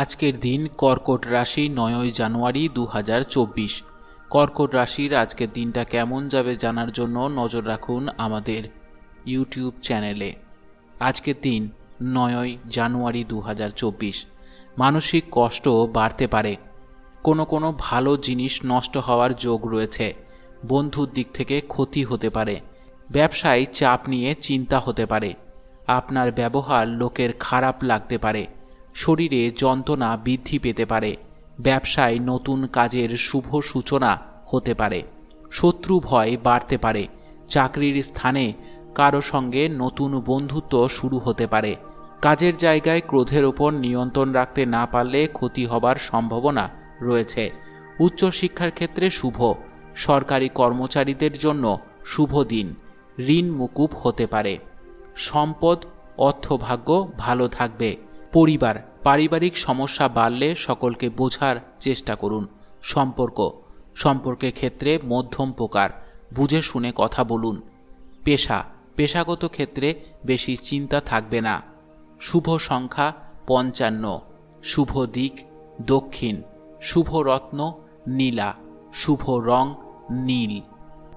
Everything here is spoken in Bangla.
আজকের দিন কর্কট রাশি 9ই জানুয়ারি 2024। কর্কট রাশির আজকের দিনটা কেমন যাবে জানার জন্য নজর রাখুন আমাদের ইউটিউব চ্যানেলে। আজকের দিন 9ই জানুয়ারি 2024। মানসিক কষ্ট বাড়তে পারে, কোনো ভালো জিনিস নষ্ট হওয়ার যোগ রয়েছে, বন্ধুর দিক থেকে ক্ষতি হতে পারে, ব্যবসায় চাপ নিয়ে চিন্তা হতে পারে, আপনার ব্যবহার লোকের খারাপ লাগতে পারে, শরীরে যন্ত্রণা বৃদ্ধি পেতে পারে, ব্যবসায় নতুন কাজের শুভ সূচনা হতে পারে, শত্রু ভয় বাড়তে পারে, চাকরির স্থানে কারো সঙ্গে নতুন বন্ধুত্ব শুরু হতে পারে, কাজের জায়গায় ক্রোধের ওপর নিয়ন্ত্রণ রাখতে না পারলে ক্ষতি হবার সম্ভাবনা রয়েছে। উচ্চশিক্ষার ক্ষেত্রে শুভ, সরকারি কর্মচারীদের জন্য শুভ দিন, ঋণ মুকুব হতে পারে, সম্পদ অর্থভাগ্য ভালো থাকবে। পারিবারিক সমস্যা বাড়লে সকলকে বোঝার চেষ্টা করুন। সম্পর্কের ক্ষেত্রে মধ্যম প্রকার, বুঝে শুনে কথা বলুন। পেশাগত ক্ষেত্রে বেশি চিন্তা থাকবে না। শুভ সংখ্যা 55, শুভ দিক দক্ষিণ, শুভ রত্ন নীলা, শুভ রং নীল।